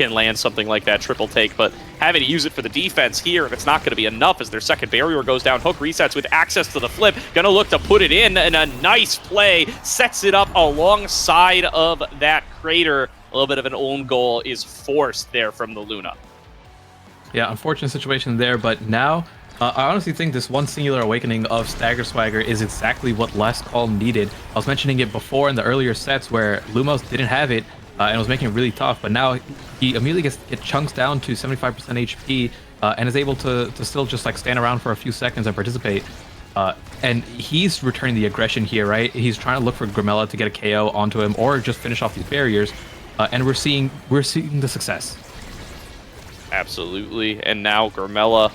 can land something like that triple take, but having to use it for the defense here, if it's not going to be enough as their second barrier goes down, Hook resets with access to the flip, going to look to put it in, and a nice play sets it up alongside of that crater. A little bit of an own goal is forced there from the Luna. Yeah, unfortunate situation there, but now I honestly think this one singular awakening of Stagger Swagger is exactly what Last Call needed. I was mentioning it before in the earlier sets where Lumos didn't have it and was making it really tough, but now he immediately gets chunks down to 75% HP and is able to still just like stand around for a few seconds and participate. And he's returning the aggression here, right? He's trying to look for Grimella to get a KO onto him or just finish off these barriers, and we're seeing the success. Absolutely, and now Grimella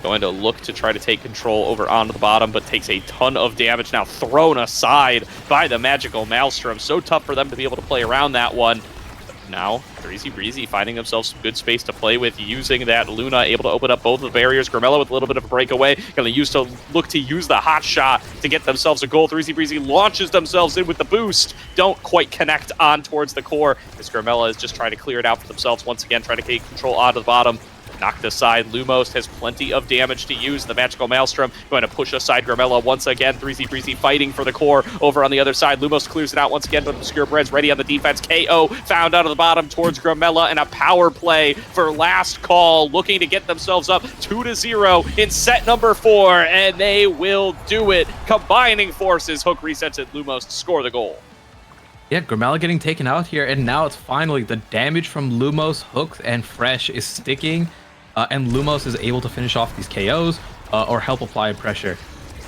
going to look to try to take control over onto the bottom, but takes a ton of damage now thrown aside by the Magical Maelstrom. So tough for them to be able to play around that one. But now, Breezy Breezy finding themselves some good space to play with, using that Luna, able to open up both of the barriers. Grimella with a little bit of a breakaway, going to look to use the hot shot to get themselves a goal. Breezy Breezy launches themselves in with the boost. Don't quite connect on towards the core, as Grimella is just trying to clear it out for themselves once again, trying to take control onto the bottom. Knocked aside. Lumos has plenty of damage to use. The Magical Maelstrom going to push aside Grimella once again. Breezy Breezy fighting for the core over on the other side. Lumos clears it out once again, but Obscure Bread's ready on the defense. KO found out of the bottom towards Grimella, and a power play for Last Call, looking to get themselves up 2-0 in set number 4, and they will do it. Combining forces, Hook resets it. Lumos to score the goal. Yeah, Grimella getting taken out here, and now it's finally the damage from Lumos, Hook, and Fresh is sticking. And Lumos is able to finish off these KOs or help apply pressure.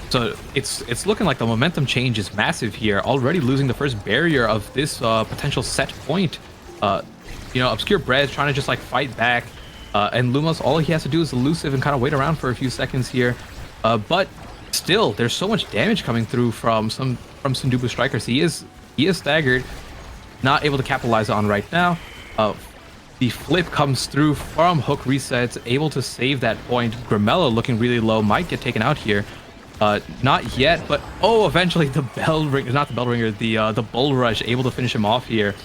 So it's looking like the momentum change is massive here, already losing the first barrier of this potential set point. Obscure Bread trying to just like fight back, and Lumos, all he has to do is elusive and kind of wait around for a few seconds here. But still, there's so much damage coming through from Sundubu Strikers. He is staggered, not able to capitalize on right now. The flip comes through from Hook resets, able to save that point. Grimella looking really low, might get taken out here. Not yet, but eventually the Bull Rush able to finish him off here.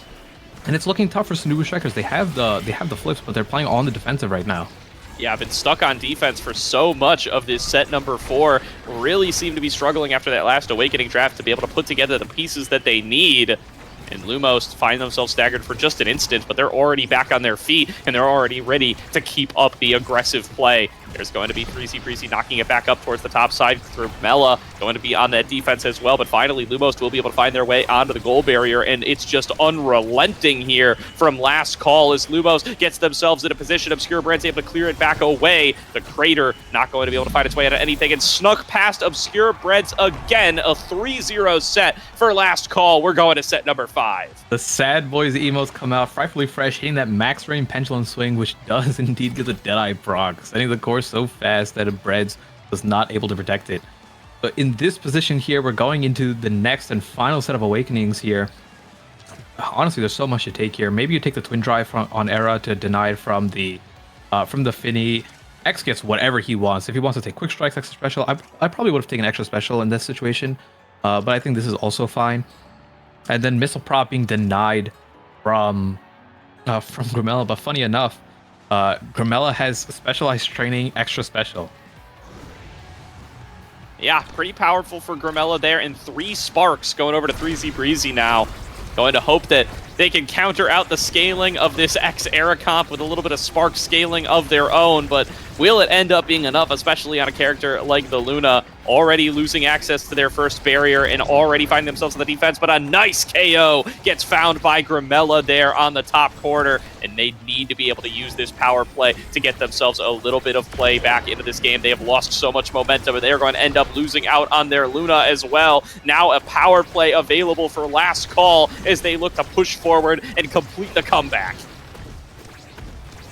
And it's looking tough for Sundubu Strikers. They have the flips, but they're playing on the defensive right now. Yeah, I've been stuck on defense for so much of this set number 4. Really seem to be struggling after that last Awakening draft to be able to put together the pieces that they need. And Lumos find themselves staggered for just an instant, but they're already back on their feet, and they're already ready to keep up the aggressive play. There's going to be Breezy Breezy knocking it back up towards the top side. Grimella going to be on that defense as well, but finally Lumos will be able to find their way onto the goal barrier, and it's just unrelenting here from Last Call as Lumos gets themselves in a position. Obscure Brand's able to clear it back away. The Crater not going to be able to find its way out of anything, and snuck past Obscure Breads again. A 3-0 set for Last Call. We're going to set number 5. The Sad Boys emotes come out, Frightfully Fresh hitting that max range pendulum swing, which does indeed get the Deadeye proc, sending the core so fast that Breads was not able to protect it. But in this position here, we're going into the next and final set of Awakenings here. Honestly, there's so much to take here. Maybe you take the Twin Drive on Era to deny it from the Finny. X gets whatever he wants. If he wants to take Quick Strikes, Extra Special, I probably would have taken Extra Special in this situation. But I think this is also fine. And then Missile Prop being denied from Grimella. But funny enough, Grimella has Specialized Training Extra Special. Yeah, pretty powerful for Grimella there, and 3 Sparks going over to Breezy Breezy now. Going to hope that they can counter out the scaling of this X-Era comp with a little bit of Spark scaling of their own, but will it end up being enough, especially on a character like the Luna, already losing access to their first barrier and already finding themselves in the defense, but a nice KO gets found by Grimella there on the top corner, and they need to be able to use this power play to get themselves a little bit of play back into this game. They have lost so much momentum, and they're going to end up losing out on their Luna as well. Now a power play available for Last Call as they look to push forward and complete the comeback.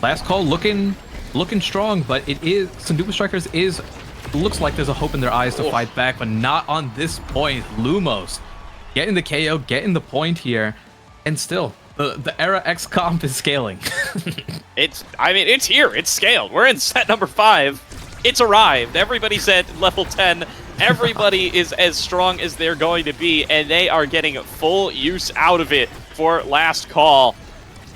Last Call looking strong, but it is Sundubu Strikers looks like there's a hope in their eyes to fight back, but not on this point. Lumos getting the KO, getting the point here, and still the Era X comp is scaling. It's here, it's scaled. We're in set number 5. It's arrived. Everybody's at level 10. Everybody is as strong as they're going to be, and they are getting full use out of it for Last Call.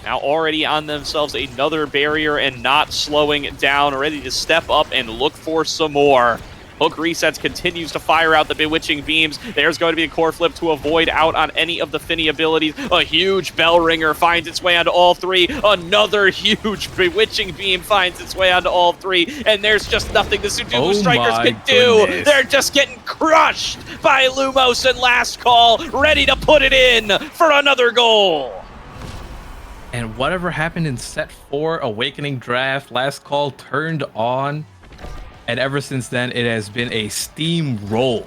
now already on themselves another barrier and not slowing down, ready to step up and look for some more. Hook resets, continues to fire out the Bewitching Beams. There's going to be a core flip to avoid out on any of the Finny abilities. A huge Bell Ringer finds its way onto all three. Another huge Bewitching Beam finds its way onto all three. And there's just nothing the Sudoku Strikers can do. They're just getting crushed by Lumos and Last Call, ready to put it in for another goal. And whatever happened in set 4, Awakening Draft, Last Call turned on. And ever since then, it has been a steamroll.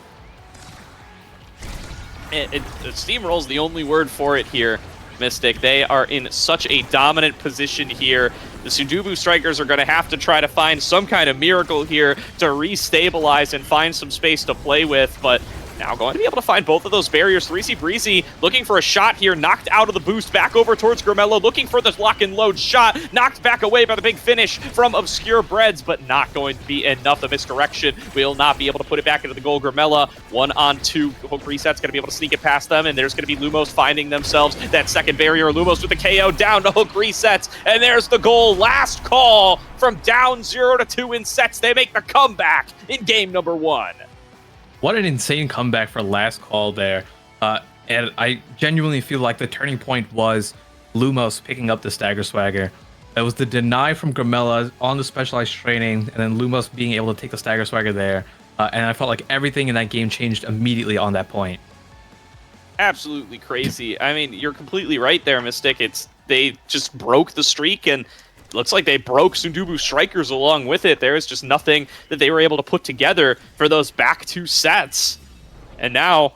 Steamroll's the only word for it here, Mystic. They are in such a dominant position here. The Sudoku Strikers are going to have to try to find some kind of miracle here to restabilize and find some space to play with, but now going to be able to find both of those barriers. 3C Breezy looking for a shot here, knocked out of the boost, back over towards Grimella, looking for the lock and load shot, knocked back away by the big finish from Obscure Breads, but not going to be enough. The misdirection will not be able to put it back into the goal. Grimella, 1-on-2, Hook Reset's going to be able to sneak it past them, and there's going to be Lumos finding themselves that second barrier. Lumos with the KO down to Hook Resets, and there's the goal. Last Call from down 0-2 in sets. They make the comeback in game number 1. What an insane comeback for Last Call there. And I genuinely feel like the turning point was Lumos picking up the Stagger Swagger. It was the deny from Grimella on the specialized training, and then Lumos being able to take the Stagger Swagger there. And I felt like everything in that game changed immediately on that point. Absolutely crazy. I mean, you're completely right there, Mystic. They just broke the streak, and looks like they broke Sudoku Strikers along with it. There is just nothing that they were able to put together for those back 2 sets. And now,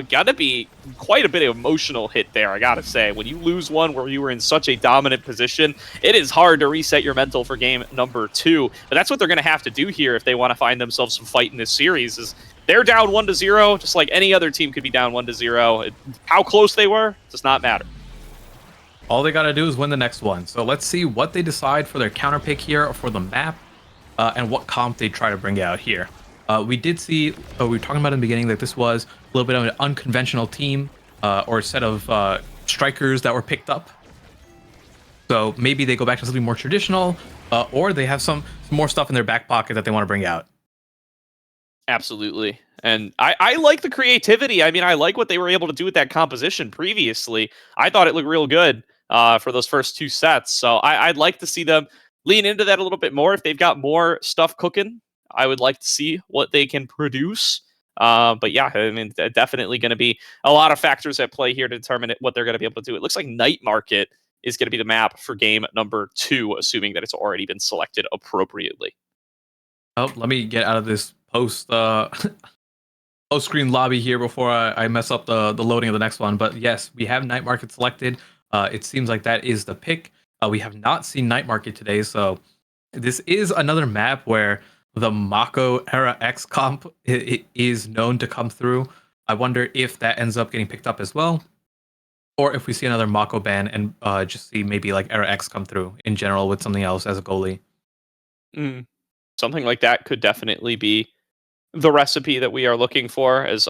gotta be quite a bit of emotional hit there, I gotta say. When you lose one where you were in such a dominant position, it is hard to reset your mental for game number 2. But that's what they're gonna have to do here if they want to find themselves some fight in this series. Is they're down 1-0, just like any other team could be down 1-0. How close they were does not matter. All they got to do is win the next one. So let's see what they decide for their counter pick here for the map, and what comp they try to bring out here. We did see, we were talking about in the beginning that this was a little bit of an unconventional team, or a set of strikers that were picked up. So maybe they go back to something more traditional, or they have some more stuff in their back pocket that they want to bring out. Absolutely. And I like the creativity. I mean, I like what they were able to do with that composition previously. I thought it looked real good for those first 2 sets. So I'd like to see them lean into that a little bit more. If they've got more stuff cooking, I would like to see what they can produce. But yeah, I mean, definitely going to be a lot of factors at play here to determine what they're going to be able to do. It looks like Night Market is going to be the map for game number 2, assuming that it's already been selected appropriately. Oh, let me get out of this post-screen lobby here before I mess up the loading of the next one. But yes, we have Night Market selected. It seems like that is the pick. We have not seen Night Market today, so this is another map where the Mako Era X comp it is known to come through. I wonder if that ends up getting picked up as well, or if we see another Mako ban and just see maybe like Era X come through in general with something else as a goalie. Something like that could definitely be the recipe that we are looking for, as